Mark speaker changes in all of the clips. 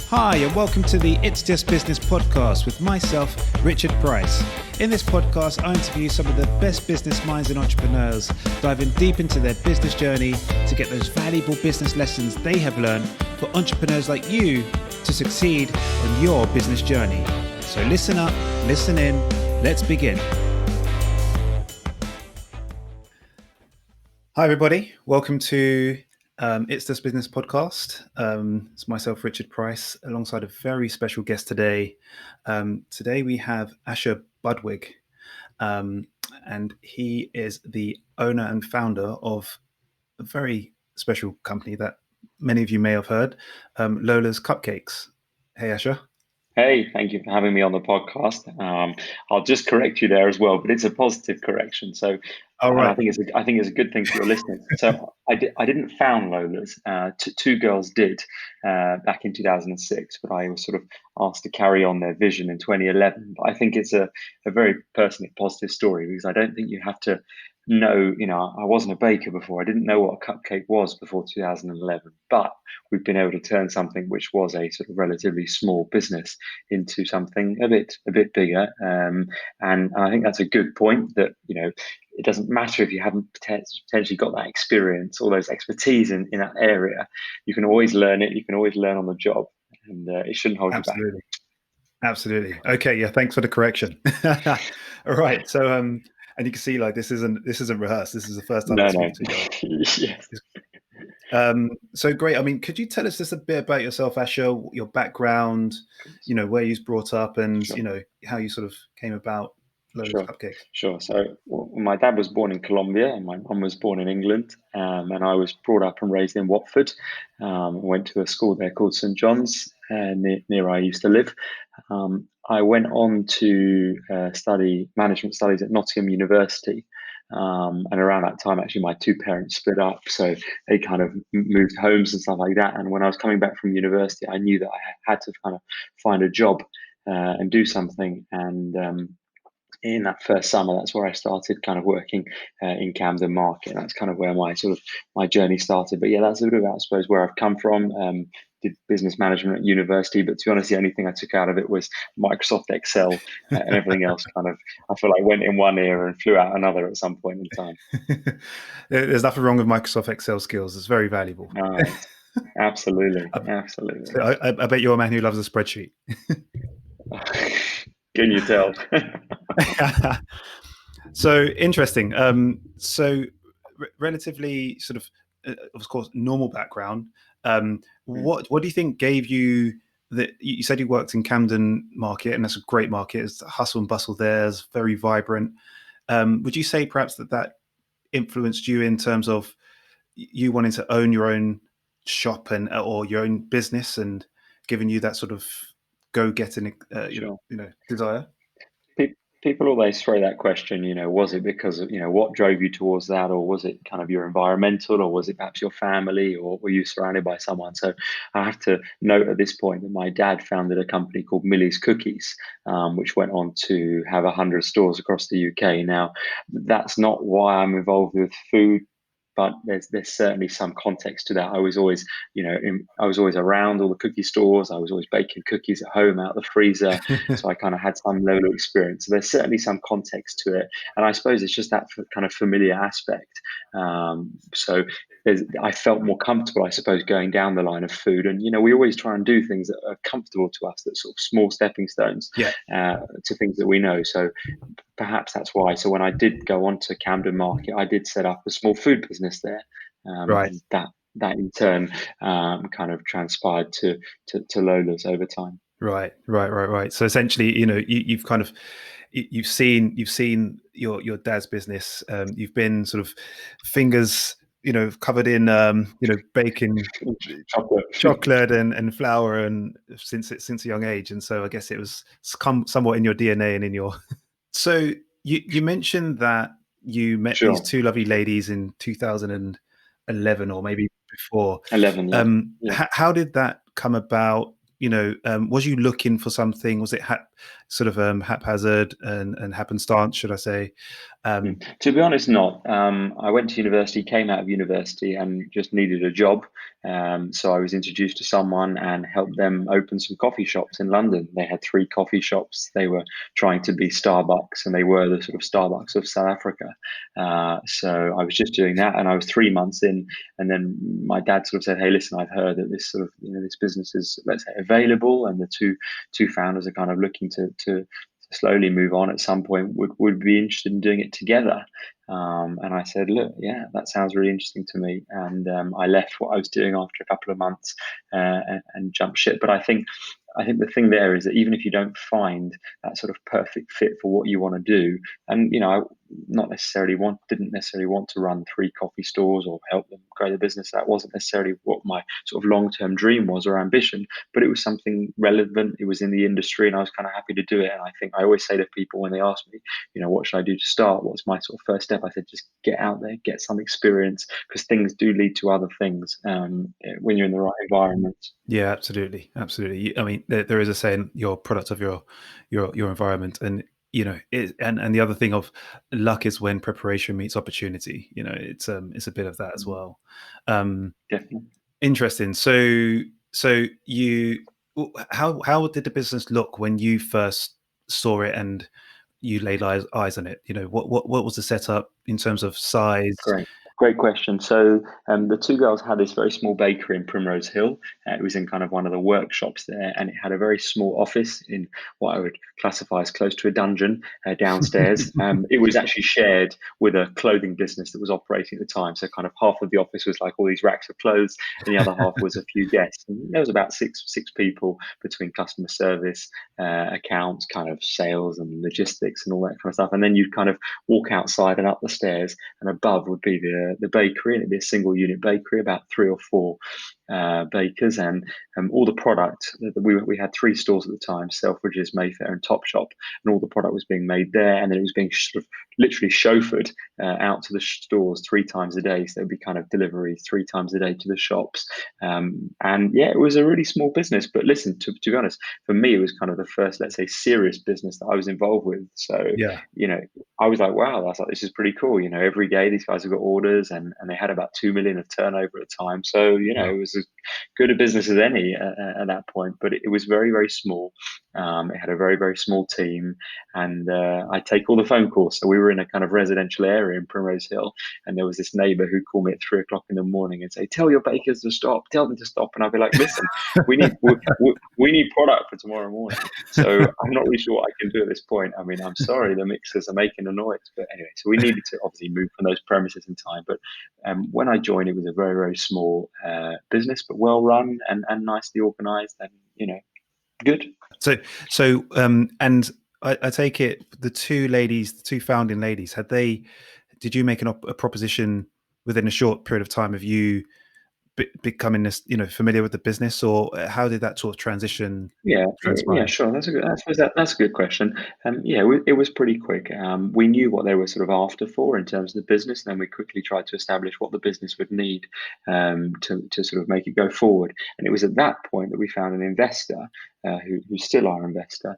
Speaker 1: Hi, and welcome to the It's Just Business podcast with myself, Richard Price. In this podcast, I interview some of the best business minds and entrepreneurs, diving deep into their business journey to get those valuable business lessons they have learned for entrepreneurs like you to succeed on your business journey. So listen up, listen in, let's begin. Hi, everybody. Welcome to It's This Business podcast. It's myself, Richard Price, alongside a very special guest today. Today we have Asher Budwig, and he is the owner and founder of a very special company that many of you may have heard, Lolas Cupcakes. Hey, Asher.
Speaker 2: Hey, thank you for having me on the podcast. I'll just correct you there as well, but it's a positive correction. So,
Speaker 1: right.
Speaker 2: I think it's a good thing for your listeners. So, I didn't found Lola's. Two girls did back in 2006, but I was sort of asked to carry on their vision in 2011. But I think it's a very personally positive story because I don't think you have to know. I wasn't a baker before. I didn't know what a cupcake was before 2011, but we've been able to turn something which was a sort of relatively small business into something a bit bigger. And I think that's a good point that, it doesn't matter if you haven't potentially got that experience or those expertise in that area. You can always learn it. You can always learn on the job, and it shouldn't hold you back.
Speaker 1: Absolutely. Okay. Yeah. Thanks for the correction. All right. So, and you can see this isn't rehearsed. This is the first time I speak to you.
Speaker 2: Yes.
Speaker 1: So great. I mean, could you tell us just a bit about yourself, Asher, your background, where you was brought up and,
Speaker 2: Sure.
Speaker 1: How you sort of came about Lolas Cupcakes?
Speaker 2: Sure. So my dad was born in Colombia and my mum was born in England. And I was brought up and raised in Watford. Went to a school there called St. John's near where I used to live. I went on to study management studies at Nottingham University. And around that time, actually, my two parents split up. So they kind of moved homes and stuff like that. And when I was coming back from university, I knew that I had to kind of find a job and do something. And in that first summer, that's where I started kind of working in Camden Market. And that's kind of where my journey started. But yeah, that's a bit about, I suppose, where I've come from. Did business management at university, but to be honest, the only thing I took out of it was Microsoft Excel, and everything else kind of, I feel like went in one ear and flew out another at some point in time.
Speaker 1: There's nothing wrong with Microsoft Excel skills. It's very valuable.
Speaker 2: Absolutely.
Speaker 1: So I bet you're a man who loves a spreadsheet.
Speaker 2: Can you tell?
Speaker 1: So interesting. So relatively sort of course, normal background. What do you think gave you that? You said you worked in Camden Market, and that's a great market. It's hustle and bustle there. It's very vibrant. Would you say perhaps that influenced you in terms of you wanting to own your own shop or your own business, and giving you that sort of go-getting,
Speaker 2: Sure.
Speaker 1: desire?
Speaker 2: People always throw that question, was it because of, what drove you towards that, or was it kind of your environmental, or was it perhaps your family, or were you surrounded by someone? So I have to note at this point that my dad founded a company called Lolas Cookies, which went on to have 100 stores across the UK. Now, that's not why I'm involved with food, but there's certainly some context to that. I was always, I was always around all the cookie stores. I was always baking cookies at home out of the freezer. So I kind of had some level of experience. So there's certainly some context to it. And I suppose it's just that kind of familiar aspect. So I felt more comfortable, I suppose, going down the line of food. And, we always try and do things that are comfortable to us, that sort of small stepping stones to things that we know. So perhaps that's why. So when I did go on to Camden Market, I did set up a small food business there.
Speaker 1: Right.
Speaker 2: And that in turn kind of transpired to Lola's over time.
Speaker 1: Right. So essentially, you've seen your dad's business. You've been sort of fingers, covered in baking chocolate and flour and since a young age. And so I guess it was somewhat in your DNA and in your. So you mentioned that you met these two lovely ladies in 2011 or maybe before.
Speaker 2: 11. Yeah.
Speaker 1: How did that come about? Was you looking for something? Was it sort of haphazard and happenstance, should I say?
Speaker 2: To be honest, not. I went to university, came out of university, and just needed a job. So I was introduced to someone and helped them open some coffee shops in London. They had three coffee shops. They were trying to be Starbucks, and they were the sort of Starbucks of South Africa. So I was just doing that, and I was 3 months in, and then my dad sort of said, "Hey, listen, I've heard that this sort of this business is, let's say, available, and the two founders are kind of looking to slowly move on at some point, would be interested in doing it together." And I said, look, yeah, that sounds really interesting to me. And I left what I was doing after a couple of months and jumped ship. But I think the thing there is that even if you don't find that sort of perfect fit for what you want to do, and I didn't necessarily want to run three coffee stores or help them grow the business. That wasn't necessarily what my sort of long-term dream was or ambition, but it was something relevant. It was in the industry, and I was kind of happy to do it. And I think I always say to people when they ask me, what should I do to start? What's my sort of first step? I said, just get out there, get some experience, because things do lead to other things when you're in the right environment.
Speaker 1: Yeah, absolutely, absolutely. I mean, there is a saying, "You're a product of your environment," and and the other thing of luck is when preparation meets opportunity. It's a bit of that as well.
Speaker 2: Definitely.
Speaker 1: Interesting. So how did the business look when you first saw it and you laid eyes on it? What was the setup in terms of size?
Speaker 2: Great question. So the two girls had this very small bakery in Primrose Hill. It was in kind of one of the workshops there, and it had a very small office in what I would classify as close to a dungeon downstairs. It was actually shared with a clothing business that was operating at the time. So kind of half of the office was like all these racks of clothes, and the other half was a few guests. And there was about six people between customer service, accounts, kind of sales and logistics and all that kind of stuff. And then you'd kind of walk outside and up the stairs, and above would be the bakery, and it'd be a single unit bakery, about three or four bakers, and all the product that we had three stores at the time: Selfridges, Mayfair, and Topshop, and all the product was being made there, and then it was being sort of literally chauffeured out to the stores 3 times a day. So there'd be kind of deliveries 3 times a day to the shops, and yeah, it was a really small business. But listen, to be honest, for me, it was kind of the first, let's say, serious business that I was involved with. So
Speaker 1: Yeah.
Speaker 2: I was like, wow, I was like, this is pretty cool. Every day these guys have got orders, and they had about 2 million of turnover at the time. So
Speaker 1: Wow.
Speaker 2: it was as good a business as any at that point. But it was very, very small. It had a very, very small team, and I take all the phone calls. So we were in a kind of residential area in Primrose Hill, and there was this neighbour who'd call me at 3 o'clock in the morning and say, "Tell your bakers to stop. Tell them to stop." And I'd be like, "Listen, we need product for tomorrow morning." So I'm not really sure what I can do at this point. I mean, I'm sorry, the mixers are making a noise, but anyway. So we needed to obviously move from those premises in time. But when I joined, it was a very, very small business, but well run and nicely organised, and good.
Speaker 1: So and I take it the two founding ladies, did you make a proposition within a short period of time of you becoming this, familiar with the business, or how did that sort of transition
Speaker 2: Yeah,
Speaker 1: transpire?
Speaker 2: sure. That's a good question. Yeah, it was pretty quick. We knew what they were sort of after for in terms of the business, and then we quickly tried to establish what the business would need to sort of make it go forward. And it was at that point that we found an investor who's still our investor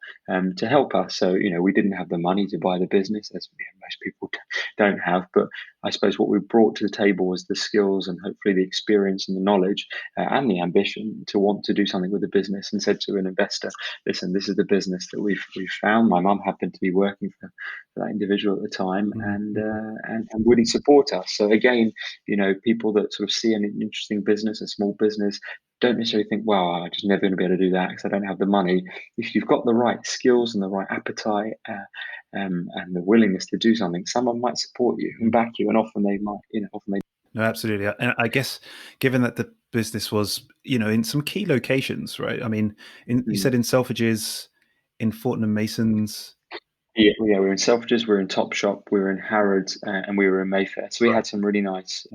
Speaker 2: to help us. So we didn't have the money to buy the business, as most people don't have. But I suppose what we brought to the table was the skills and hopefully the experience and the knowledge and the ambition to want to do something with the business, and said to an investor, "Listen, this is the business that we've found." My mum happened to be working for that individual at the time, and really support us. So again, people that sort of see an interesting business, a small business, don't necessarily think, "Wow, I'm just never going to be able to do that because I don't have the money." If you've got the right skills and the right appetite and the willingness to do something, someone might support you and back you, and often they might, often they.
Speaker 1: No, absolutely. And I guess given that the business was, in some key locations, right? I mean, you said in Selfridges, in Fortnum Masons.
Speaker 2: Yeah, we were in Selfridges, we were in Topshop, we were in Harrods, and we were in Mayfair. So we
Speaker 1: Right.
Speaker 2: had some really nice,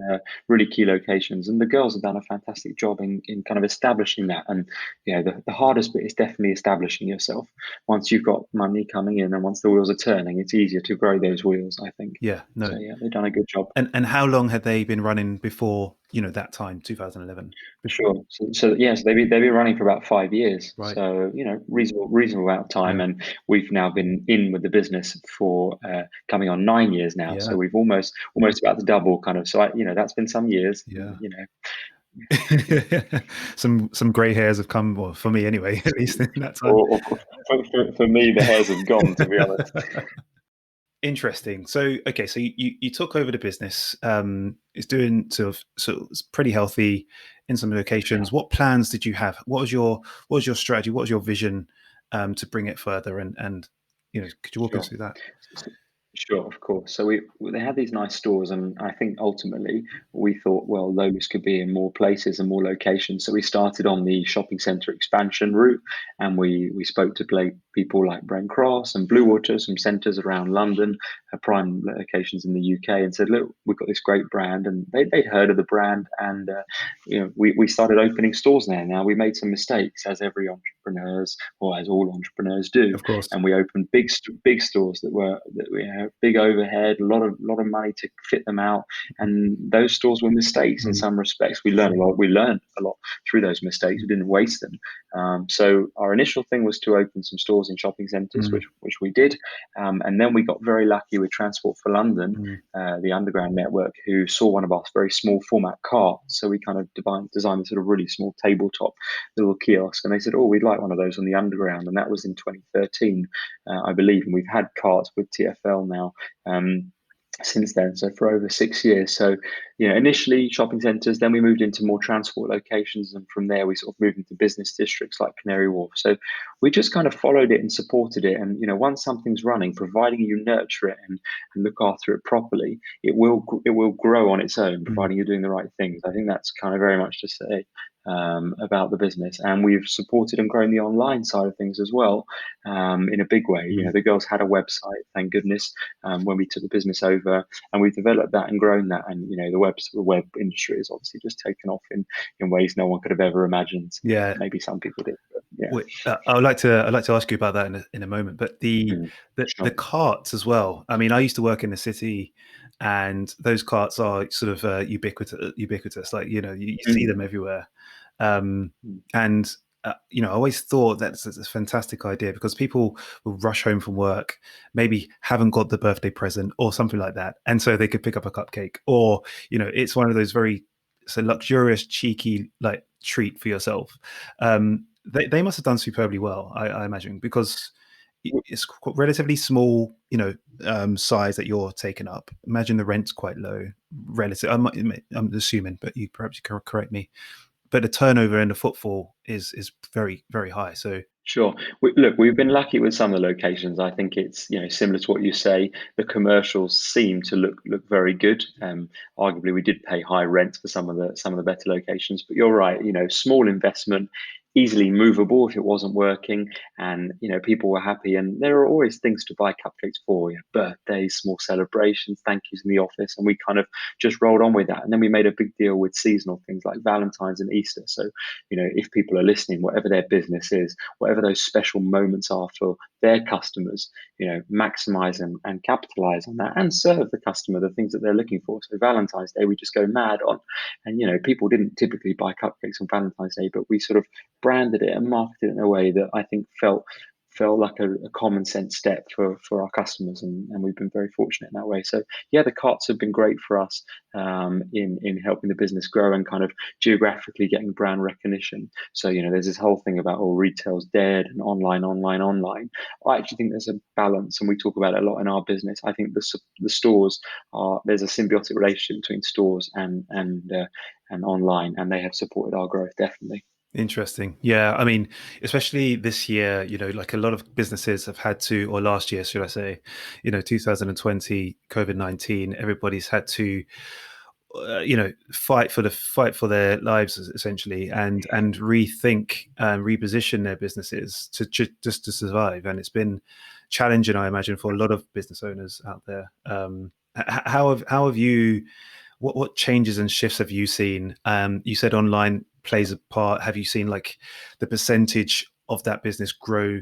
Speaker 2: really key locations, and the girls have done a fantastic job in kind of establishing that. And the hardest bit is definitely establishing yourself. Once you've got money coming in, and once the wheels are turning, it's easier to grow those wheels, I think.
Speaker 1: Yeah,
Speaker 2: So
Speaker 1: no.
Speaker 2: yeah, they've done a good job.
Speaker 1: And how long had they been running before that time, 2011, before.
Speaker 2: Sure. So yes, they've been running for about 5 years.
Speaker 1: Right.
Speaker 2: So reasonable amount of time,
Speaker 1: Yeah.
Speaker 2: and we've now been in with the business for coming on 9 years now.
Speaker 1: Yeah.
Speaker 2: So we've almost about to double, kind of. So that's been some years.
Speaker 1: Yeah. Some gray hairs have come, well, for me anyway, at least in that time.
Speaker 2: For me, the hairs have gone, to be honest.
Speaker 1: Interesting. So, okay, so you took over the business. It's doing sort of it's pretty healthy in some
Speaker 2: Yeah.
Speaker 1: locations. What plans did you have? What was your strategy? What was your vision to bring it further? And could you walk us
Speaker 2: Sure.
Speaker 1: through that?
Speaker 2: Sure, of course. So they had these nice stores, and I think ultimately we thought, well, those could be in more places and more locations. So we started on the shopping centre expansion route, and we spoke to people like Brent Cross and Bluewater, some centres around London, prime locations in the UK, and said, look, we've got this great brand, and they'd heard of the brand, and we started opening stores there. Now we made some mistakes, as every entrepreneurs or as all entrepreneurs do,
Speaker 1: Of course.
Speaker 2: and we opened big stores that we had big overhead, a lot of money to fit them out, and those stores were mistakes in
Speaker 1: Mm.
Speaker 2: some respects. We learned a lot. We learned a lot through those mistakes. We didn't waste them. So our initial thing was to open some stores in shopping centres,
Speaker 1: Mm.
Speaker 2: which we did, and then we got very lucky with Transport for London,
Speaker 1: Mm.
Speaker 2: the underground network, who saw one of our very small format carts. So we kind of designed a sort of really small tabletop little kiosk, and they said, "Oh, we'd like one of those on the underground," and that was in 2013, I believe. And we've had carts with TFL now. Since then, so for over 6 years. So, initially shopping centres, then we moved into more transport locations, and from there we sort of moved into business districts like Canary Wharf. So we just kind of followed it and supported it. And once something's running, providing you nurture it and look after it properly, it will grow on its own,
Speaker 1: Mm.
Speaker 2: providing you're doing the right things. I think that's kind of very much to say about the business, and we've supported and grown the online side of things as well, in a big way.
Speaker 1: Mm.
Speaker 2: The girls had a website, thank goodness, when we took the business over, and we've developed that and grown that. And the web industry has obviously just taken off in ways no one could have ever imagined.
Speaker 1: Yeah.
Speaker 2: Maybe some people did, but yeah.
Speaker 1: I'd like to ask you about that in a moment. But the
Speaker 2: Sure.
Speaker 1: carts as well. I mean, I used to work in the city, and those carts are sort of ubiquitous. Like you see
Speaker 2: Mm,
Speaker 1: them everywhere. Um,
Speaker 2: mm,
Speaker 1: and I always thought that's a fantastic idea, because people will rush home from work, maybe haven't got the birthday present or something like that, and so they could pick up a cupcake, or it's one of those very, it's a luxurious, cheeky like treat for yourself. They must have done superbly well, I imagine, because it's relatively small, size that you're taking up. Imagine the rent's quite low, relative. I'm assuming, but you perhaps correct me. But the turnover and the footfall is very, very high. So
Speaker 2: Sure. Look, we've been lucky with some of the locations. I think it's similar to what you say. The commercials seem to look very good. Arguably, we did pay high rent for some of the better locations. But you're right. Small investment, easily movable if it wasn't working, and people were happy. And there are always things to buy cupcakes for: birthdays, small celebrations, thank yous in the office, and we kind of just rolled on with that. And then we made a big deal with seasonal things like Valentine's and Easter. So if people are listening, whatever their business is, whatever those special moments are for their customers, maximize and capitalize on that, and serve the customer the things that they're looking for. So Valentine's Day, we just go mad on, and people didn't typically buy cupcakes on Valentine's Day, but we sort of branded it and marketed it in a way that I think felt like a common sense step for our customers, and we've been very fortunate in that way. So yeah, the carts have been great for us, in helping the business grow and kind of geographically getting brand recognition. So there's this whole thing about, oh, retail's dead and online, online, online. I actually think there's a balance, and we talk about it a lot in our business. I think the stores there's a symbiotic relationship between stores and online, and they have supported our growth, definitely.
Speaker 1: interesting. Yeah, I mean, especially this year, like a lot of businesses have had to, or last year, should I say, 2020, COVID-19, everybody's had to fight for their lives, essentially, and rethink and reposition their businesses just to survive. And it's been challenging, I imagine, for a lot of business owners out there. How have you, what changes and shifts have you seen? You said online plays a part. Have you seen like the percentage of that business grow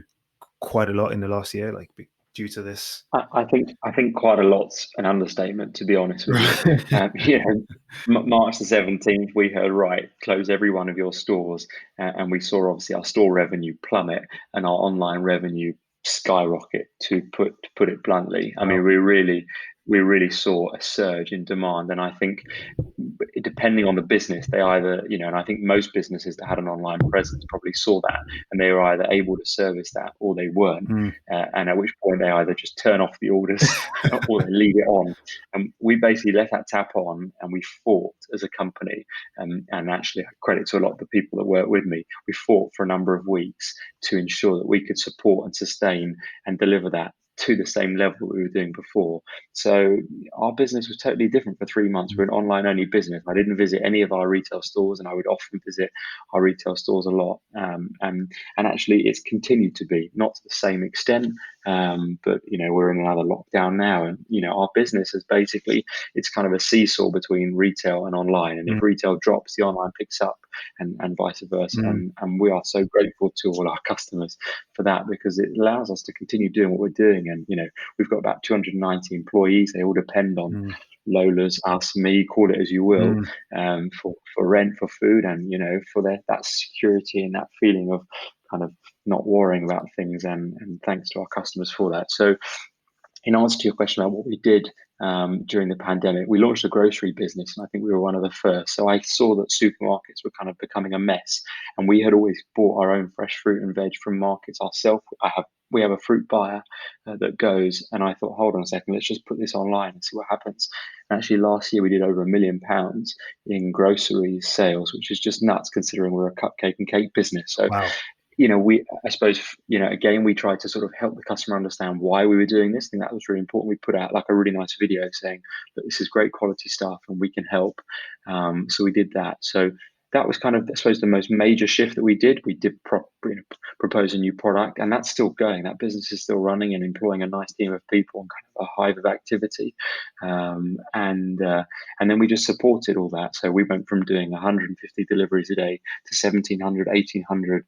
Speaker 1: quite a lot in the last year? Like, due to this?
Speaker 2: I think quite a lot's an understatement, to be honest with you. March the 17th, we heard, right, close every one of your stores, and we saw obviously our store revenue plummet and our online revenue skyrocket. To put it bluntly, I mean,
Speaker 1: Wow.
Speaker 2: we really saw a surge in demand, and I think depending on the business, they either, and I think most businesses that had an online presence probably saw that, and they were either able to service that or they weren't.
Speaker 1: Mm,
Speaker 2: And at which point they either just turn off the orders or they leave it on. And we basically let that tap on, and we fought as a company. And actually, credit to a lot of the people that work with me. We fought for a number of weeks to ensure that we could support and sustain and deliver that to the same level that we were doing before. So our business was totally different for 3 months. We're an online only business. I didn't visit any of our retail stores, and I would often visit our retail stores a lot. And actually, it's continued to be, not to the same extent, but we're in another lockdown now, and our business is basically, it's kind of a seesaw between retail and online. And
Speaker 1: mm,
Speaker 2: if retail drops, the online picks up, and vice versa.
Speaker 1: mm,
Speaker 2: And we are so grateful to all our customers for that, because it allows us to continue doing what we're doing. And we've got about 290 employees. They all depend on
Speaker 1: mm,
Speaker 2: Lolas, us, me, call it as you will,
Speaker 1: mm.
Speaker 2: for rent, for food, and for that security and that feeling of kind of not worrying about things. And thanks to our customers for that. So, in answer to your question about what we did during the pandemic, we launched a grocery business, and I think we were one of the first. So I saw that supermarkets were kind of becoming a mess, and we had always bought our own fresh fruit and veg from markets ourselves. We have a fruit buyer that goes, and I thought, hold on a second, let's just put this online and see what happens. And actually, last year we did over £1 million in grocery sales, which is just nuts considering we're a cupcake and cake business. So
Speaker 1: Wow.
Speaker 2: I suppose, again, we tried to sort of help the customer understand why we were doing this. I think that was really important. We put out like a really nice video saying that this is great quality stuff and we can help. So we did that. So that was kind of, I suppose, the most major shift that we did. We did propose a new product, and that's still going. That business is still running and employing a nice team of people and kind of a hive of activity. And then we just supported all that. So we went from doing 150 deliveries a day to 1,700, 1,800.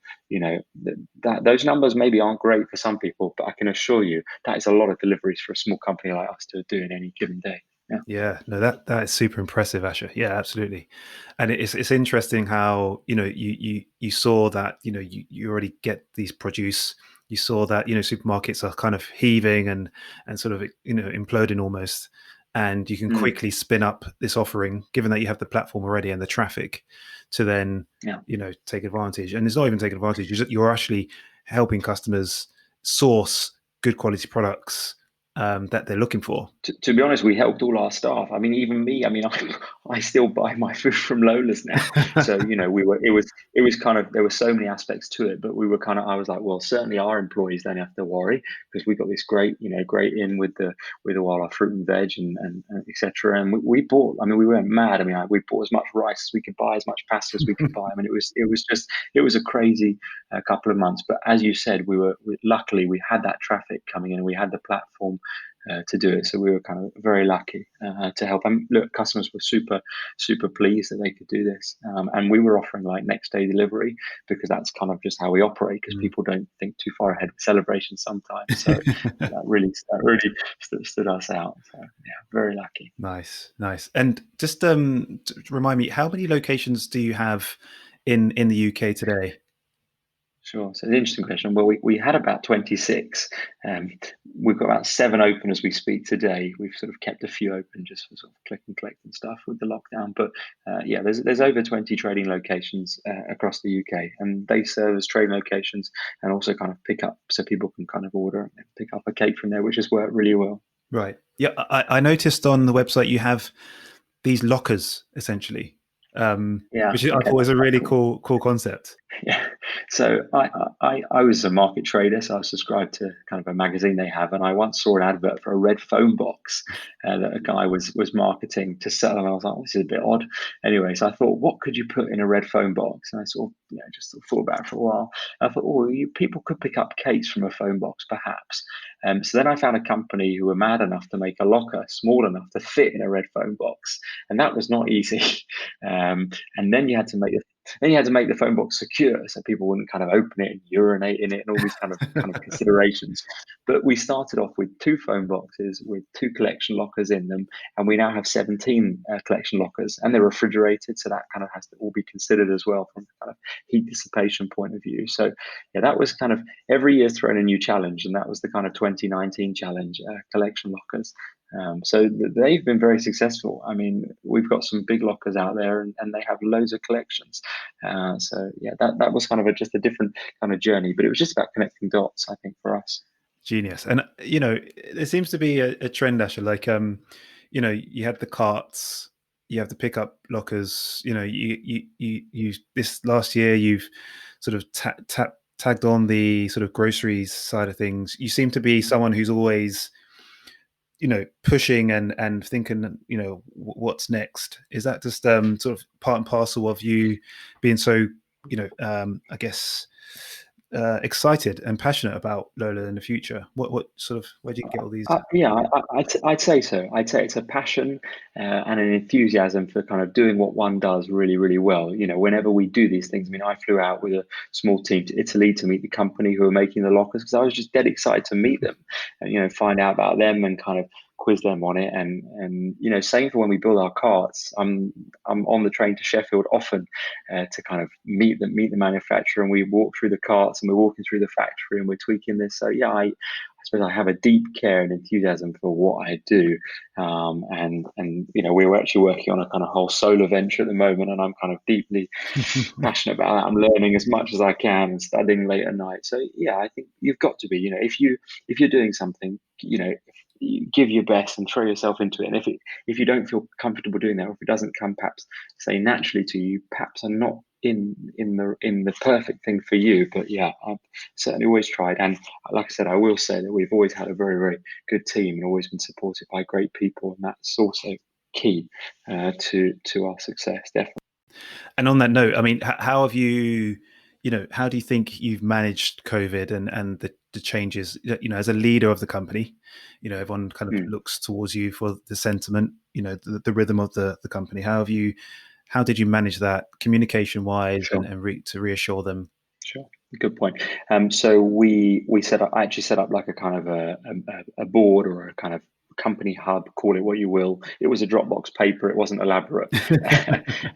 Speaker 2: Those numbers maybe aren't great for some people, but I can assure you that is a lot of deliveries for a small company like us to do in any given day. Yeah.
Speaker 1: Yeah, no, that is super impressive, Asher. Yeah, absolutely. And it's interesting how you saw that you already get these produce. You saw that supermarkets are kind of heaving and sort of imploding almost, and you can
Speaker 2: Mm,
Speaker 1: quickly spin up this offering, given that you have the platform already and the traffic, to then
Speaker 2: yeah.
Speaker 1: take advantage. And it's not even taking advantage; you're actually helping customers source good quality products that they're looking for.
Speaker 2: To be honest, we helped all our staff. I mean, even me. I mean, I still buy my food from Lola's now. So it was kind of, there were so many aspects to it, but we were kind of, I was like, well, certainly our employees don't have to worry, because we got this great in with all our fruit and veg and etc. And we bought. I mean, we weren't mad. I mean, we bought as much rice as we could buy, as much pasta as we could buy. I mean, it was a crazy couple of months. But as you said, luckily we had that traffic coming in. We had the platform to do it. So we were kind of very lucky to help. And look, customers were super, super pleased that they could do this. And we were offering like next day delivery, because that's kind of just how we operate, because
Speaker 1: Mm.
Speaker 2: people don't think too far ahead with celebrations sometimes. So that really stood us out. So yeah, very lucky.
Speaker 1: Nice, nice. And just remind me, how many locations do you have in the UK today?
Speaker 2: Sure. So it's an interesting question. Well, we had about 26. Um, we've got about 7 open as we speak today. We've sort of kept a few open just for sort of click and collect and stuff with the lockdown. But yeah, there's over 20 trading locations across the UK, and they serve as trading locations and also kind of pick up, so people can kind of order and pick up a cake from there, which has worked really well.
Speaker 1: Right. Yeah, I noticed on the website you have these lockers essentially,
Speaker 2: Yeah.
Speaker 1: which I
Speaker 2: Okay.
Speaker 1: thought was a really cool concept.
Speaker 2: Yeah. So I was a market trader, so I was subscribed to kind of a magazine they have, and I once saw an advert for a red phone box that a guy was marketing to sell, and I was like, this is a bit odd. Anyway, so I thought, what could you put in a red phone box? And I sort of, just sort of thought about it for a while. I thought, oh, people could pick up cakes from a phone box, perhaps. So then I found a company who were mad enough to make a locker small enough to fit in a red phone box, and that was not easy. And then you had to make Then you had to make the phone box secure so people wouldn't kind of open it and urinate in it and all these kind of considerations. But we started off with 2 phone boxes with 2 collection lockers in them, and we now have 17 collection lockers, and they're refrigerated, so that kind of has to all be considered as well from a kind of heat dissipation point of view. So yeah, that was kind of every year's thrown a new challenge, and that was the kind of 2019 challenge, collection lockers. They've been very successful. I mean, we've got some big lockers out there, and they have loads of collections. So yeah, that was kind of just a different kind of journey, but it was just about connecting dots, I think, for us.
Speaker 1: Genius. And there seems to be a trend, Asher. Like, you had the carts, you have the pickup lockers. You this last year you've sort of tagged on the sort of groceries side of things. You seem to be someone who's always pushing and thinking, what's next. Is that just sort of part and parcel of you being so, I guess, excited and passionate about Lola in the future? What sort of, where do you get all these?
Speaker 2: Yeah, I'd say so. I'd say it's a passion and an enthusiasm for kind of doing what one does really, really well. Whenever we do these things, I mean, I flew out with a small team to Italy to meet the company who are making the lockers because I was just dead excited to meet them and, find out about them and kind of quiz them on it. And same for when we build our carts. I'm on the train to Sheffield often to kind of meet the manufacturer, and we walk through the carts and we're walking through the factory and we're tweaking this. So yeah, I suppose I have a deep care and enthusiasm for what I do. And we're actually working on a kind of whole solar venture at the moment, and I'm kind of deeply passionate about that. I'm learning as much as I can and studying late at night. So yeah, I think you've got to be, if you're doing something, you give your best and throw yourself into it. And if you don't feel comfortable doing that, or if it doesn't come perhaps say naturally to you, perhaps are not in the perfect thing for you. But yeah, I've certainly always tried. And like I said, I will say that we've always had a very, very good team and always been supported by great people, and that's also key to our success, definitely.
Speaker 1: And on that note, I mean, how have you, how do you think you've managed COVID and the changes, as a leader of the company? Everyone kind of looks towards you for the sentiment, the rhythm of the company. How did you manage that communication wise?
Speaker 2: Sure.
Speaker 1: and to reassure them?
Speaker 2: Sure. Good point. So we I actually set up like a kind of a board or a kind of company hub, call it what you will. It was a Dropbox paper. It wasn't elaborate,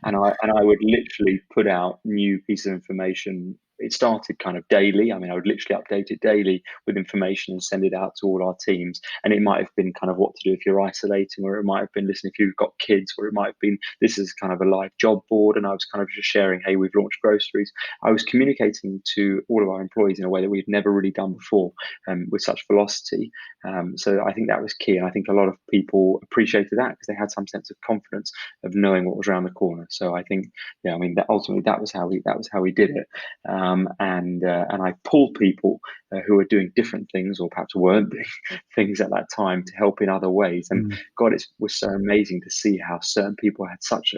Speaker 2: and I would literally put out new pieces of information. It started kind of daily. I mean, I would literally update it daily with information and send it out to all our teams. And it might have been kind of what to do if you're isolating, or it might have been, listen, if you've got kids, or it might have been, this is kind of a live job board. And I was kind of just sharing, hey, we've launched groceries. I was communicating to all of our employees in a way that we've never really done before, with such velocity. So I think that was key. And I think a lot of people appreciated that because they had some sense of confidence of knowing what was around the corner. So I think, yeah, I mean, ultimately that was how we did it. And I pulled people who were doing different things, or perhaps weren't doing things at that time, to help in other ways. And God, it was so amazing to see how certain people had such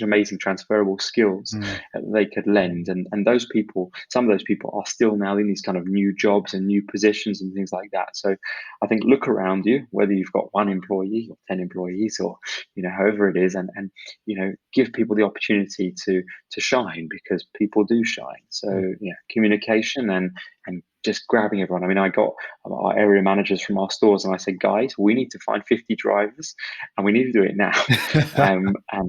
Speaker 2: amazing transferable skills that they could lend. And those people, some of those people are still now in these kind of new jobs and new positions and things like that. So I think look around you, whether you've got 1 employee or 10 employees, or however it is, and give people the opportunity to shine, because people do shine. So yeah, communication and just grabbing everyone. I mean, I got our area managers from our stores, and I said, guys, we need to find 50 drivers, and we need to do it now.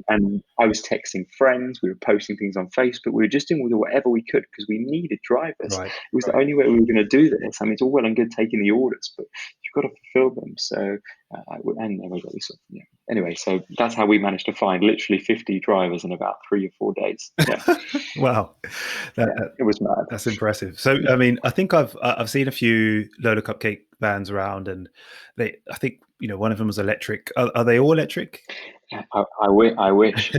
Speaker 2: And I was texting friends, we were posting things on Facebook, we were just doing whatever we could because we needed drivers.
Speaker 1: Right.
Speaker 2: It was the only way we were going to do this. I mean, it's all well and good taking the orders, but you've got to fulfill them. So and then we got this. Anyway, so that's how we managed to find literally 50 drivers in about 3 or 4 days. Yeah.
Speaker 1: Wow,
Speaker 2: It was mad.
Speaker 1: That's impressive. So, I mean, I think I've seen a few Lola Cupcake vans around, and I think one of them was electric. Are they all electric?
Speaker 2: I wish.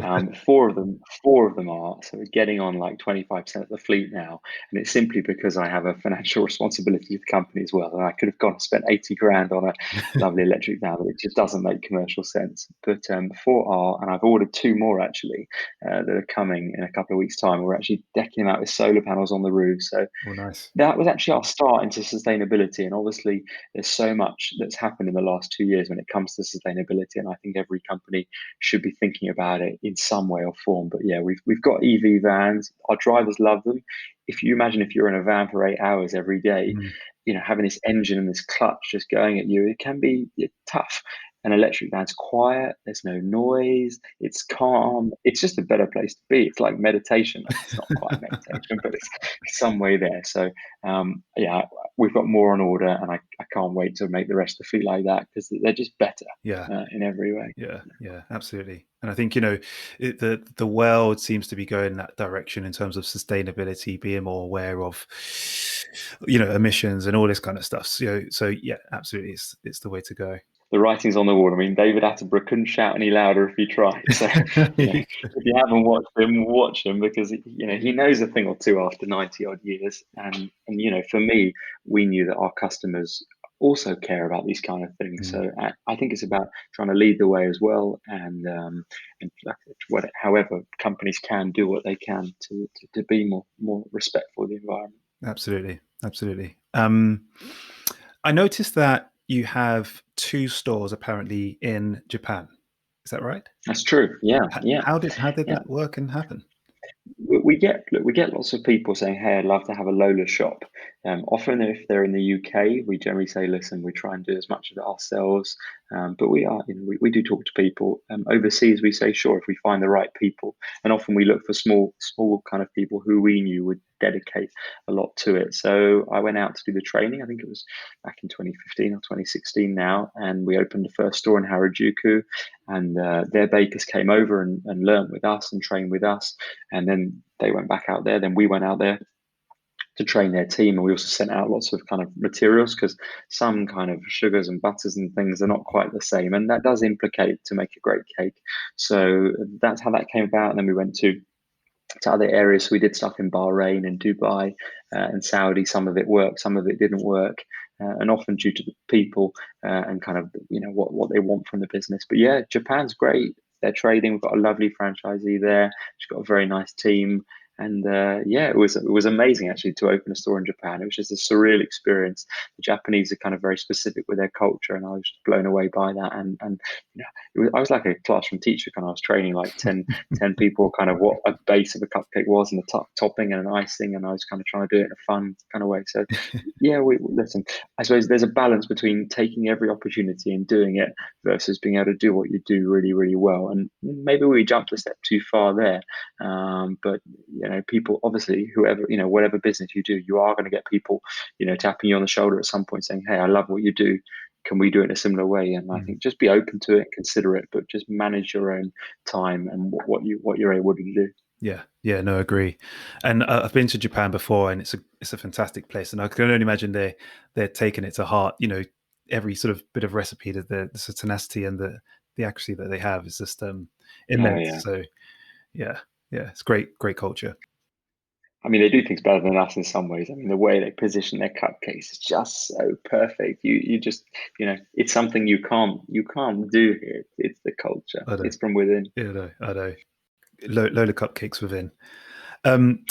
Speaker 2: 4 of them are. So we're getting on like 25% of the fleet now, and it's simply because I have a financial responsibility to the company as well. And I could have gone and spent 80 grand on a lovely electric van, but it just doesn't make commercial sense. But 4 are, and I've ordered 2 more actually that are coming in a couple of weeks' time. We're actually decking them out with solar panels on the roof. So
Speaker 1: nice.
Speaker 2: that was actually our start into sustainability. And obviously, there's so much that's happened in the last 2 years when it comes to sustainability. And I think every company should be thinking about it in some way or form. But yeah, we've got EV vans. Our drivers love them. If you imagine if you're in a van for 8 hours every day,
Speaker 1: Mm.
Speaker 2: having this engine and this clutch just going at you, it can be tough. An electric van's quiet, there's no noise, it's calm, it's just a better place to be. It's like meditation. It's not quite meditation, but it's some way there. So yeah, we've got more on order, and I can't wait to make the rest of the fleet like that, because they're just better
Speaker 1: Yeah.
Speaker 2: in every way.
Speaker 1: Yeah, absolutely. And I think, the world seems to be going that direction in terms of sustainability, being more aware of, emissions and all this kind of stuff. So yeah, absolutely, it's the way to go.
Speaker 2: The writing's on the wall. I mean, David Attenborough couldn't shout any louder if he tried. So, if you haven't watch him, because he knows a thing or two after 90 odd years. And for me, we knew that our customers also care about these kind of things.
Speaker 1: Mm,
Speaker 2: So I think it's about trying to lead the way as well, and however companies can do what they can to be more respectful of the environment.
Speaker 1: absolutely. I noticed that you have 2 stores apparently in Japan. Is that right?
Speaker 2: That's true. Yeah, yeah,
Speaker 1: How did
Speaker 2: yeah.
Speaker 1: that work and happen?
Speaker 2: We get lots of people saying, "Hey, I'd love to have a Lola shop." Often, if they're in the UK, we generally say, "Listen, we try and do as much of it ourselves." But we do talk to people overseas. We say, "Sure, if we find the right people." And often we look for small kind of people who we knew would dedicate a lot to it. So I went out to do the training. I think it was back in 2015 or 2016 now, and we opened the first store in Harajuku. And their bakers came over and learned with us and trained with us, and then they went back out there. Then we went out there to train their team, and we also sent out lots of kind of materials, because some kind of sugars and butters and things are not quite the same, and that does implicate to make a great cake. So that's how that came about. And then we went to other areas. So we did stuff in Bahrain and Dubai and Saudi. Some of it worked, some of it didn't work, and often due to the people and kind of what they want from the business. But yeah, Japan's great. They're trading. We've got a lovely franchisee there. She's got a very nice team. And yeah, it was amazing actually to open a store in Japan. It was just a surreal experience. The Japanese are kind of very specific with their culture, and I was just blown away by that. And I was like a classroom teacher, kind of. I was training like 10 people, kind of what a base of a cupcake was, and the topping and an icing, and I was kind of trying to do it in a fun kind of way. So yeah, we listen. I suppose there's a balance between taking every opportunity and doing it versus being able to do what you do really, really well. And maybe we jumped a step too far there, but people, obviously, whatever business you do, you are going to get people, tapping you on the shoulder at some point saying, "Hey, I love what you do. Can we do it in a similar way?" And I think just be open to it, consider it, but just manage your own time and what you're able to do.
Speaker 1: Yeah, no, agree. And I've been to Japan before, and it's a fantastic place, and I can only imagine they're taking it to heart. Every sort of bit of recipe, that the tenacity and the accuracy that they have is just
Speaker 2: Oh
Speaker 1: immense.
Speaker 2: yeah.
Speaker 1: So yeah, it's great culture.
Speaker 2: I mean, they do things better than us in some ways. I mean, the way they position their cupcakes is just so perfect. You just, it's something you can't do here. It's the culture.
Speaker 1: I know.
Speaker 2: It's from within.
Speaker 1: Yeah, no, I know. Lola Cupcakes within. Um,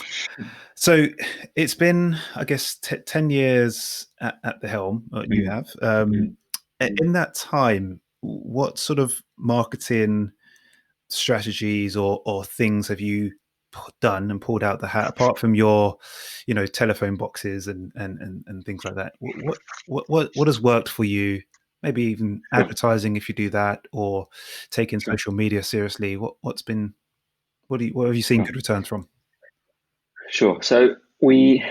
Speaker 1: so it's been, I guess, 10 years at the helm. You
Speaker 2: Mm,
Speaker 1: have.
Speaker 2: mm, mm.
Speaker 1: In that time, what sort of marketing strategies or things have you done and pulled out the hat, apart from your, telephone boxes and things like that? What has worked for you? Maybe even
Speaker 2: Sure,
Speaker 1: advertising, if you do that, or taking
Speaker 2: sure,
Speaker 1: social media seriously. What have you seen
Speaker 2: sure.
Speaker 1: good returns from?
Speaker 2: Sure. So we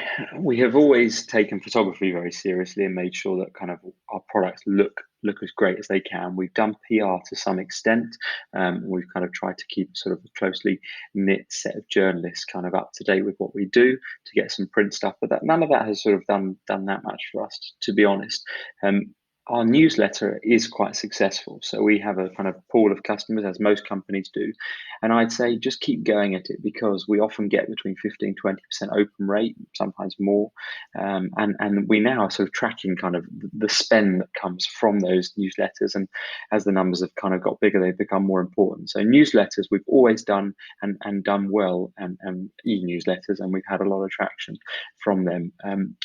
Speaker 2: have always taken photography very seriously and made sure that kind of our products look as great as they can. We've done PR to some extent. We've kind of tried to keep sort of a closely knit set of journalists kind of up to date with what we do to get some print stuff. But none of that has sort of done that much for us, to be honest. Our newsletter is quite successful. So we have a kind of pool of customers, as most companies do. And I'd say just keep going at it, because we often get between 15-20% open rate, sometimes more. And we now are sort of tracking kind of the spend that comes from those newsletters. And as the numbers have kind of got bigger, they've become more important. So newsletters we've always done and done well, and e-newsletters, and we've had a lot of traction from them.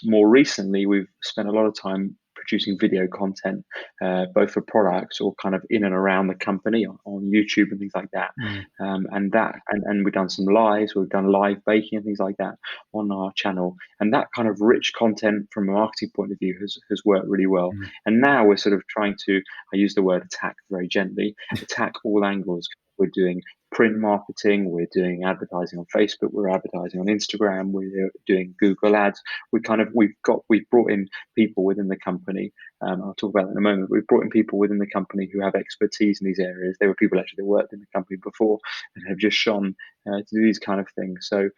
Speaker 2: More recently, we've spent a lot of time producing video content, both for products or kind of in and around the company on YouTube and things like that.
Speaker 1: Mm,
Speaker 2: And we've done some lives, we've done live baking and things like that on our channel. And that kind of rich content from a marketing point of view has worked really well.
Speaker 1: mm,
Speaker 2: And now we're sort of trying to, I use the word attack very gently, attack all angles. We're doing print marketing, we're doing advertising on Facebook, we're advertising on Instagram, we're doing Google ads. We've brought in people within the company. I'll talk about that in a moment. We've brought in people within the company who have expertise in these areas. They were people actually that worked in the company before and have just shone to do these kind of things. So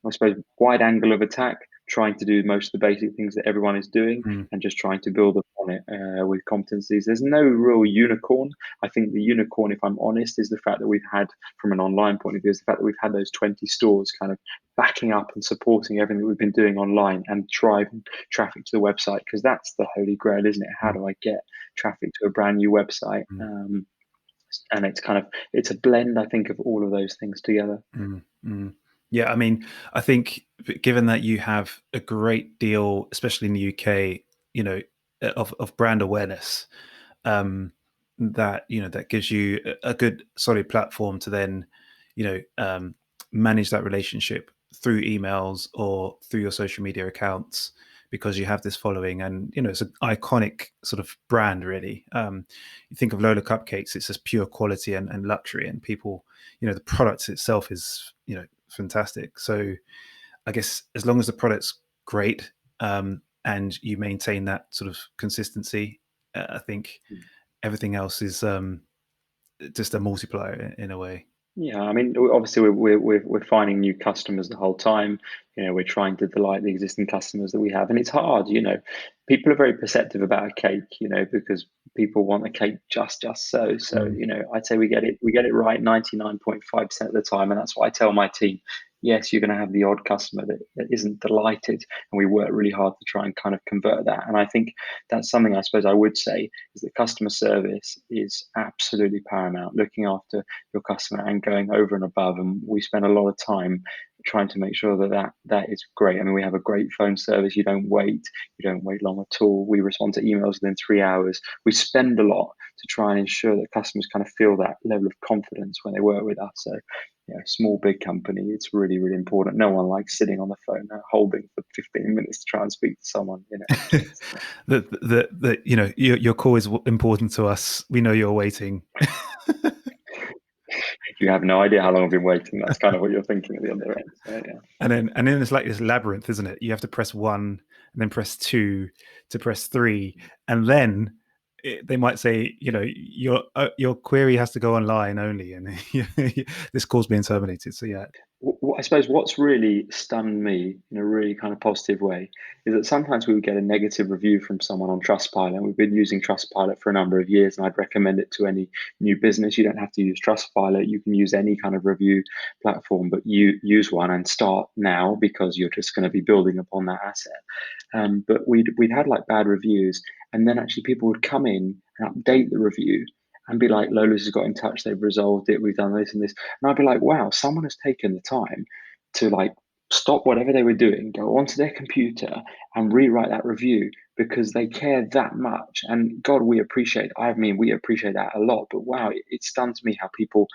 Speaker 2: I suppose wide angle of attack, trying to do most of the basic things that everyone is doing
Speaker 1: mm,
Speaker 2: and just trying to build upon it with competencies. There's no real unicorn. I think the unicorn, if I'm honest, is the fact that we've had, from an online point of view, is the fact that we've had those 20 stores kind of backing up and supporting everything that we've been doing online and driving traffic to the website, because that's the holy grail, isn't it? How
Speaker 1: mm,
Speaker 2: do I get traffic to a brand new website?
Speaker 1: mm,
Speaker 2: And it's a blend, I think, of all of those things together.
Speaker 1: mm, mm. Yeah, I mean, I think given that you have a great deal, especially in the UK, you know, of brand awareness, um, that that gives you a good solid platform to then, manage that relationship through emails or through your social media accounts, because you have this following, and it's an iconic sort of brand, really. You think of Lola Cupcakes, it's just pure quality and luxury, and people, the product itself is fantastic. So I guess as long as the product's great, and you maintain that sort of consistency, I think everything else is just a multiplier in a way.
Speaker 2: Yeah, I mean, obviously we're finding new customers the whole time. We're trying to delight the existing customers that we have, and it's hard. People are very perceptive about a cake. Because people want a cake just so. So
Speaker 1: Mm,
Speaker 2: I'd say we get it right 99.5% of the time, and that's what I tell my team. Yes, you're going to have the odd customer that isn't delighted, and we work really hard to try and kind of convert that. And I think that's something I suppose I would say is that customer service is absolutely paramount. Looking after your customer and going over and above. And we spend a lot of time trying to make sure that is great. I mean, we have a great phone service. You don't wait long at all. We respond to emails within 3 hours. We spend a lot to try and ensure that customers kind of feel that level of confidence when they work with us. So small, big company, it's really, really important. No one likes sitting on the phone holding for 15 minutes to try and speak to someone.
Speaker 1: your call is important to us. We know you're waiting.
Speaker 2: You have no idea how long I've been waiting. That's kind of what you're thinking at the other end. So, yeah.
Speaker 1: And then it's like this labyrinth, isn't it? You have to press one and then press two to press three, and then they might say, your query has to go online only, and this call's being terminated. So yeah.
Speaker 2: I suppose what's really stunned me in a really kind of positive way is that sometimes we would get a negative review from someone on Trustpilot. And we've been using Trustpilot for a number of years, and I'd recommend it to any new business. You don't have to use Trustpilot. You can use any kind of review platform, but you use one and start now, because you're just going to be building upon that asset. But we'd had like bad reviews, and then actually people would come in and update the review and be like, Lola's has got in touch, they've resolved it, we've done this and this. And I'd be like, wow, someone has taken the time to like stop whatever they were doing, go onto their computer and rewrite that review because they care that much. And God, we appreciate, I mean, we appreciate that a lot. But wow, it stuns me how people,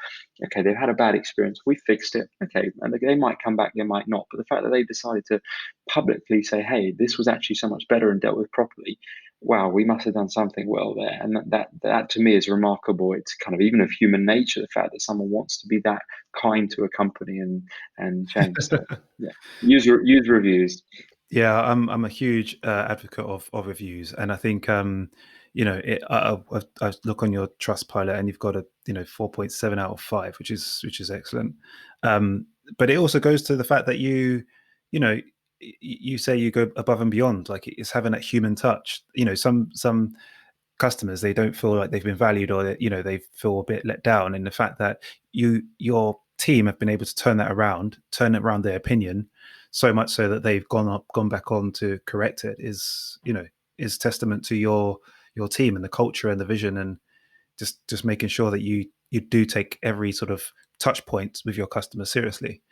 Speaker 2: okay, they've had a bad experience, we fixed it, okay, and they might come back, they might not. But the fact that they decided to publicly say, hey, this was actually so much better and dealt with properly, wow, we must have done something well there. And that to me is remarkable. It's kind of even of human nature, the fact that someone wants to be that kind to a company and change. So yeah, use reviews.
Speaker 1: Yeah, I'm a huge advocate of reviews, and I think I look on your Trustpilot, and you've got a 4.7 out of 5, which is excellent. But it also goes to the fact that you know you say you go above and beyond, like it's having that human touch. Some customers, they don't feel like they've been valued, or they feel a bit let down, and the fact that your team have been able to turn it around their opinion, so much so that they've gone back on to correct it, is testament to your team and the culture and the vision, and just making sure that you do take every sort of touch point with your customers seriously.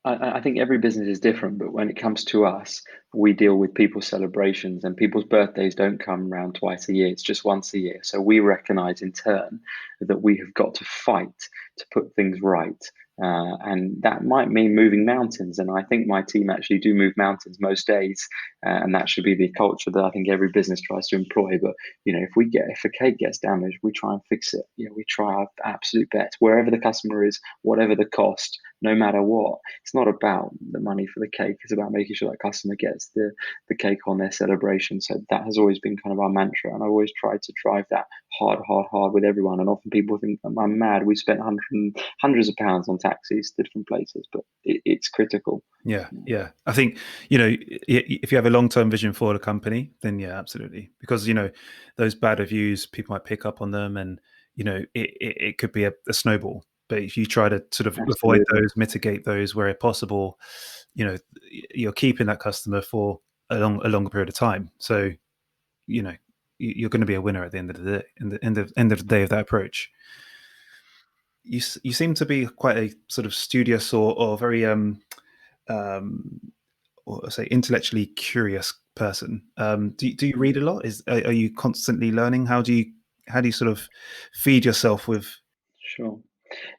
Speaker 2: I think every business is different, but when it comes to us, we deal with people's celebrations, and people's birthdays don't come around twice a year. It's just once a year. So we recognize in turn that we have got to fight to put things right. And that might mean moving mountains. And I think my team actually do move mountains most days. And that should be the culture that I think every business tries to employ. But if a cake gets damaged, we try and fix it. We try our absolute best wherever the customer is, whatever the cost, no matter what. It's not about the money for the cake. It's about making sure that customer gets the cake on their celebration. So that has always been kind of our mantra, and I always tried to drive that hard with everyone. And often people think I'm mad. We spent hundreds of pounds on taxis to different places, but it's critical.
Speaker 1: Yeah. I think, if you have a long-term vision for the company, then yeah, absolutely. Because, those bad reviews, people might pick up on them, and, it could be a snowball. But if you try to sort of avoid
Speaker 2: Absolutely.
Speaker 1: those, mitigate those where possible, you're keeping that customer for a longer period of time. So, you're going to be a winner at the end of the day, end of the day of that approach. You seem to be quite a sort of studious or very or say intellectually curious person. Do you read a lot? Are you constantly learning? How do you sort of feed yourself with?
Speaker 2: Sure.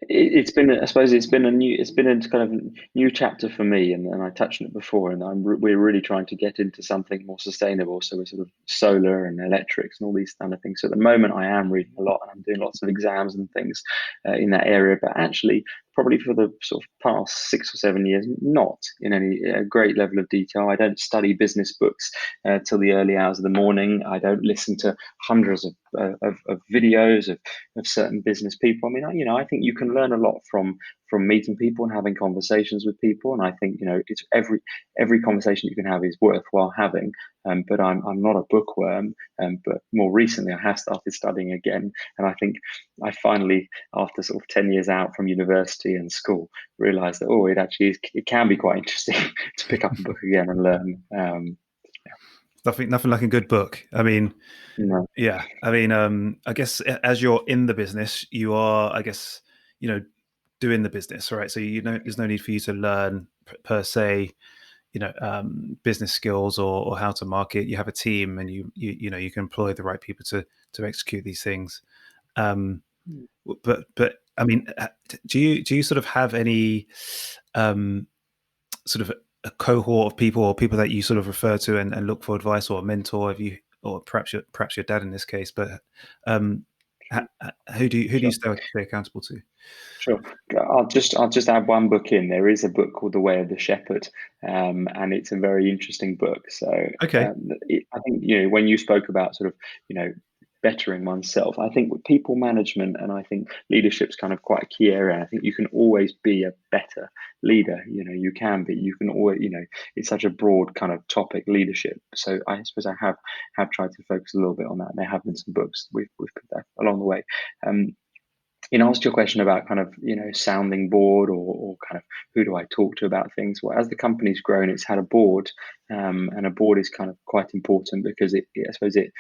Speaker 2: It's been, I suppose, it's been a kind of new chapter for me, and I touched on it before. And we're really trying to get into something more sustainable. So we're sort of solar and electrics and all these kind of things. So at the moment, I am reading a lot, and I'm doing lots of exams and things in that area. But actually, probably for the sort of past 6 or 7 years, not in any great level of detail. I don't study business books till the early hours of the morning. I don't listen to hundreds of videos of certain business people. I mean, I think you can learn a lot from meeting people and having conversations with people. And I think it's every conversation you can have is worthwhile having. But I'm not a bookworm. But more recently, I have started studying again, and I think I finally, after sort of 10 years out from university and school, realised that it can be quite interesting to pick up a book again and learn.
Speaker 1: Nothing like a good book. I mean,
Speaker 2: No,
Speaker 1: yeah. I mean, I guess as you're in the business, you are, I guess, doing the business, right? So there's no need for you to learn per se, business skills or how to market. You have a team, and you can employ the right people to execute these things. But I mean, do you sort of have any sort of a cohort of people or people that you sort of refer to and look for advice, or a mentor? Have you, or perhaps your dad in this case? But um, who do you
Speaker 2: sure.
Speaker 1: stay accountable to?
Speaker 2: Sure. I'll just add one book in. There is a book called The Way of the Shepherd, and it's a very interesting book. So
Speaker 1: Okay.
Speaker 2: I think when you spoke about sort of bettering oneself, I think with people management and I think leadership's kind of quite a key area. I think you can always be a better leader. You can be. You can always. It's such a broad kind of topic, leadership. So I suppose I have tried to focus a little bit on that. And there have been some books we've put that along the way. In answer to your question about kind of sounding board or kind of who do I talk to about things, well, as the company's grown, it's had a board, and a board is kind of quite important because I suppose it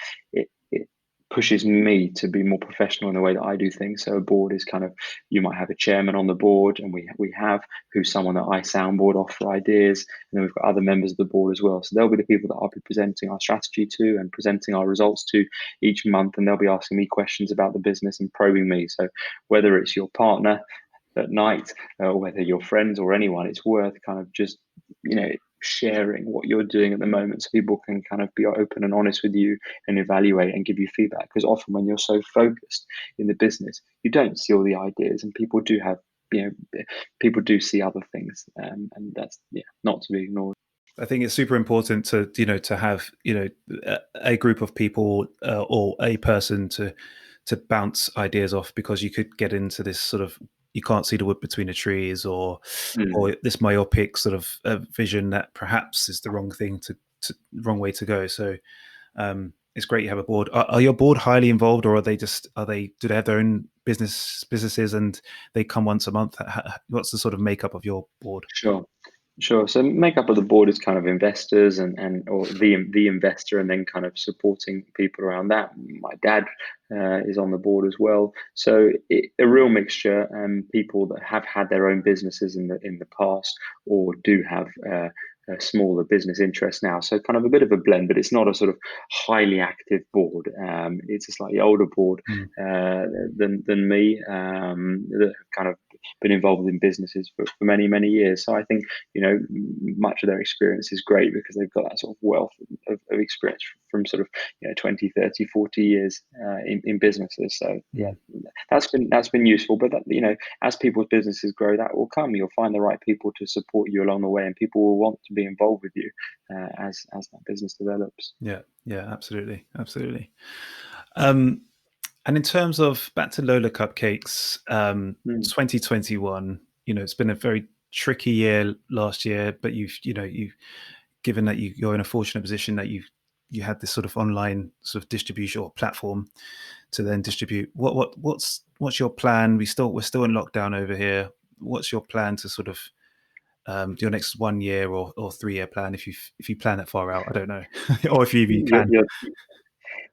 Speaker 2: pushes me to be more professional in the way that I do things. So a board is kind of, you might have a chairman on the board, and we have who's someone that I soundboard off for ideas, and then we've got other members of the board as well. So they'll be the people that I'll be presenting our strategy to and presenting our results to each month, and they'll be asking me questions about the business and probing me. So whether it's your partner at night, or whether your friends or anyone, it's worth kind of just sharing what you're doing at the moment, so people can kind of be open and honest with you and evaluate and give you feedback. Because often when you're so focused in the business, you don't see all the ideas, and people do have people do see other things, and that's not to be ignored.
Speaker 1: I think it's super important to have a group of people, or a person to bounce ideas off, because you could get into this sort of, you can't see the wood between the trees, or
Speaker 2: Mm,
Speaker 1: or this myopic sort of vision that perhaps is the wrong way to go. So it's great you have a board. Are your board highly involved, or do they have their own businesses and they come once a month? What's the sort of makeup of your board?
Speaker 2: sure. Sure. So makeup of the board is kind of investors and or the investor, and then kind of supporting people around that. My dad is on the board as well. So a real mixture, and people that have had their own businesses in the past, or do have a smaller business interest now. So kind of a bit of a blend, but it's not a sort of highly active board. It's a slightly older board
Speaker 1: Mm.
Speaker 2: than me, that have kind of been involved in businesses for many years. So I think, much of their experience is great because they've got that sort of wealth of experience from sort of 20, 30, 40 years in businesses. So yeah,
Speaker 1: Mm.
Speaker 2: that's been useful. But that, as people's businesses grow, that will come. You'll find the right people to support you along the way, and people will want to be involved with you as that business develops.
Speaker 1: Yeah, absolutely. Um, and in terms of back to Lola Cupcakes,
Speaker 2: Mm.
Speaker 1: 2021, it's been a very tricky year last year, but you've given that you're in a fortunate position that you had this sort of online sort of distribution or platform to then distribute. What's your plan? We're still in lockdown over here. What's your plan to sort of your next 1 year or 3 year plan if you plan that far out? I don't know, or if you even
Speaker 2: You're,
Speaker 1: can.
Speaker 2: you're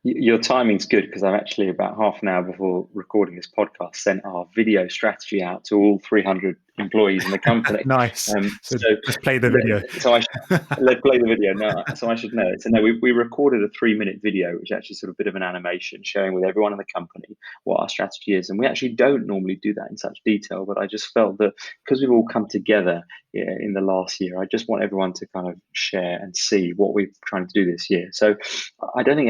Speaker 2: Your timing's good because I've actually, about half an hour before recording this podcast, sent our video strategy out to all 300 employees in the company.
Speaker 1: Nice. So
Speaker 2: So,
Speaker 1: just play the video.
Speaker 2: so let's play the video. No, so I should know it. So no, we recorded a 3-minute video, which is actually sort of a bit of an animation sharing with everyone in the company what our strategy is. And we actually don't normally do that in such detail, but I just felt that because we've all come together in the last year, I just want everyone to kind of share and see what we're trying to do this year. So I don't think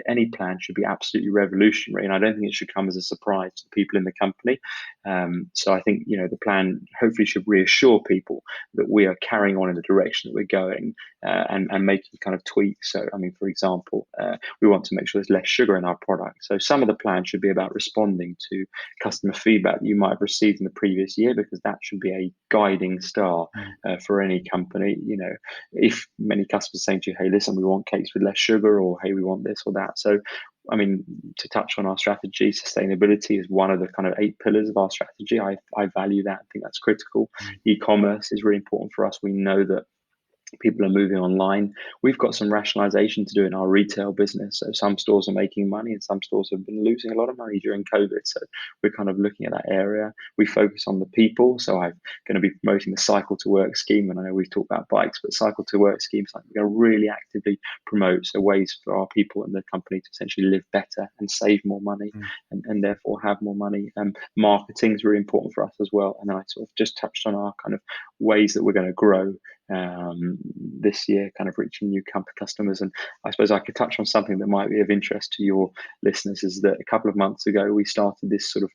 Speaker 2: any plan should be absolutely revolutionary, and I don't think it should come as a surprise to the people in the company. So I think the plan hopefully should reassure people that we are carrying on in the direction that we're going, and making kind of tweaks. So I mean, for example, we want to make sure there's less sugar in our product. So some of the plan should be about responding to customer feedback that you might have received in the previous year, because that should be a guiding star for any company. If many customers saying to you, hey, listen, we want cakes with less sugar, or hey, we want this or that. So I mean, to touch on our strategy, sustainability is one of the kind of 8 pillars of our strategy. I value that. I think that's critical. E-commerce is really important for us. We know that people are moving online. We've got some rationalization to do in our retail business. So some stores are making money and some stores have been losing a lot of money during COVID. So we're kind of looking at that area. We focus on the people. So I'm going to be promoting the Cycle to Work scheme. And I know we've talked about bikes, but Cycle to Work schemes, like, we're going to really actively promote. So ways for our people in the company to essentially live better and save more money, and therefore have more money. Marketing is really important for us as well. And then I sort of just touched on our kind of ways that we're going to grow this year, kind of reaching new customers. And I suppose I could touch on something that might be of interest to your listeners, is that a couple of months ago we started this sort of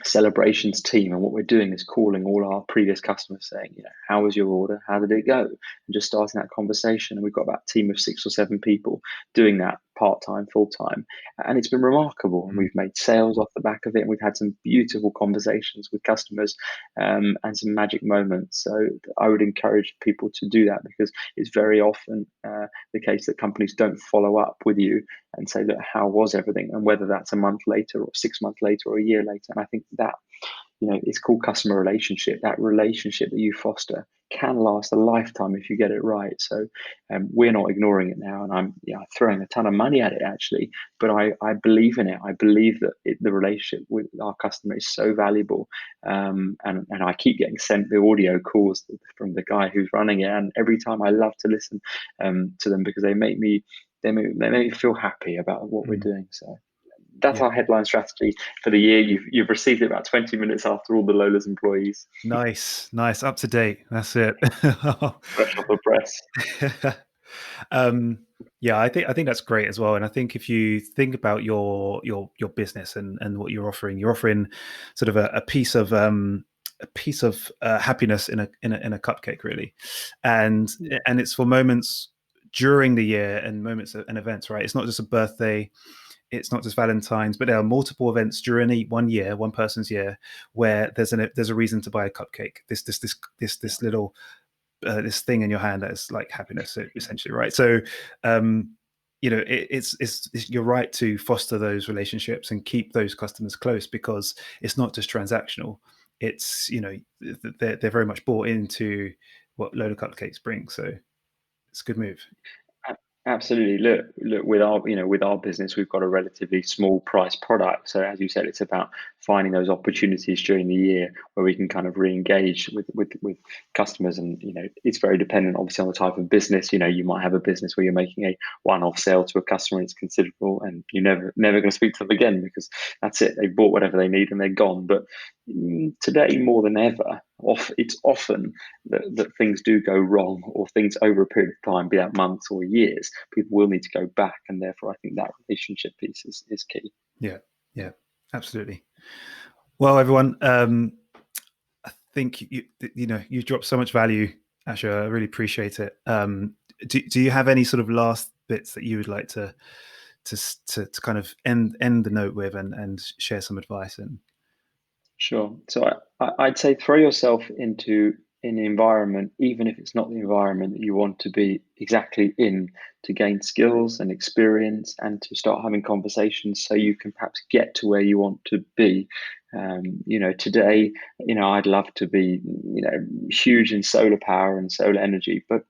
Speaker 2: celebrations team, and what we're doing is calling all our previous customers saying, how was your order, how did it go, and just starting that conversation. And we've got about a team of 6 or 7 people doing that part-time, full-time, and it's been remarkable. And we've made sales off the back of it, and we've had some beautiful conversations with customers, and some magic moments. So I would encourage people to do that, because it's very often the case that companies don't follow up with you and say, look, how was everything, and whether that's a month later or 6 months later or a year later. And I think that, it's called customer relationship. That relationship that you foster can last a lifetime if you get it right. So we're not ignoring it now, and I'm throwing a ton of money at it actually, but I believe in it. I believe that the relationship with our customer is so valuable, and I keep getting sent the audio calls from the guy who's running it, and every time I love to listen to them, because they make me feel happy about what we're doing. So that's
Speaker 1: Yeah.
Speaker 2: our headline strategy for the year. You've received it about 20 minutes after all the Lola's employees.
Speaker 1: Nice. Up to date. That's it.
Speaker 2: Fresh off the press.
Speaker 1: um, yeah, I think that's great as well. And I think if you think about your business and what you're offering sort of a piece of happiness in a cupcake, really, and it's for moments during the year and moments and events, right? It's not just a birthday. It's not just Valentine's, but there are multiple events during one person's year, where there's a reason to buy a cupcake. This little this thing in your hand that is like happiness, essentially, right? So, it's you're right to foster those relationships and keep those customers close, because it's not just transactional. it's, they're very much bought into what Lola Cupcakes bring. So it's a good move.
Speaker 2: Absolutely. Look. With our business, we've got a relatively small price product. So as you said, it's about finding those opportunities during the year where we can kind of re-engage with customers. And it's very dependent, obviously, on the type of business. You might have a business where you're making a one-off sale to a customer and it's considerable, and you're never going to speak to them again because that's it. They bought whatever they need and they're gone. But today, more than ever, it's often that things do go wrong, or things over a period of time, be that months or years, people will need to go back, and therefore I think that relationship piece is key.
Speaker 1: Yeah, absolutely. Well, everyone, I think you've dropped so much value, Asher. I really appreciate it. Do you have any sort of last bits that you would like to kind of end the note with, and share some advice? And
Speaker 2: Sure. So I'd say throw yourself into an environment, even if it's not the environment that you want to be exactly in, to gain skills and experience and to start having conversations so you can perhaps get to where you want to be. Today, I'd love to be, huge in solar power and solar energy, but,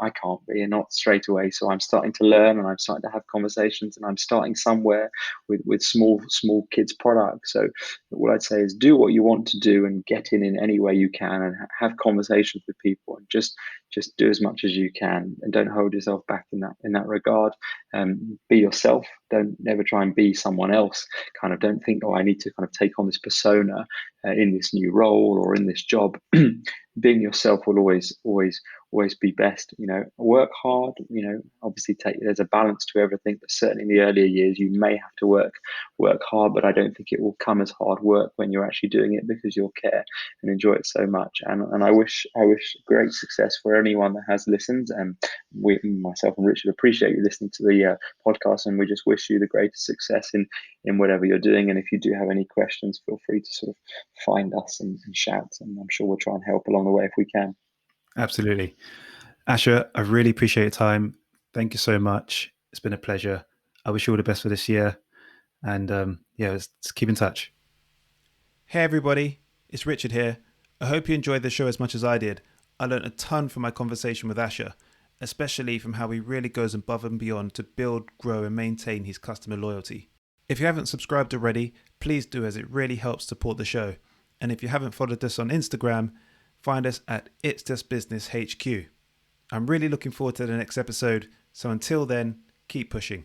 Speaker 2: I can't be, and not straight away. So I'm starting to learn and I'm starting to have conversations, and I'm starting somewhere with small kids products. So what I'd say is do what you want to do and get in any way you can, and have conversations with people, and just do as much as you can, and don't hold yourself back in that regard. Be yourself. Don't never try and be someone else. Kind of don't think, oh, I need to kind of take on this persona in this new role or in this job. Being yourself will always be best. Work hard. Obviously there's a balance to everything, but certainly in the earlier years you may have to work hard, but I don't think it will come as hard work when you're actually doing it, because you'll care and enjoy it so much. And I wish great success for anyone that has listened. And myself and Richard appreciate you listening to the podcast, and we just wish you the greatest success in whatever you're doing. And if you do have any questions, feel free to sort of find us and shout, and I'm sure we'll try and help along the way if we can.
Speaker 1: absolutely, Asher, I really appreciate your time. Thank you so much. It's been a pleasure. I wish you all the best for this year, and let's keep in touch. Hey everybody, it's Richard here. I hope you enjoyed the show as much as I did. I learned a ton from my conversation with Asher, especially from how he really goes above and beyond to build, grow, and maintain his customer loyalty. If you haven't subscribed already, please do, as it really helps support the show. And if you haven't followed us on Instagram, find us at It's Just Business HQ. I'm really looking forward to the next episode, so until then, keep pushing.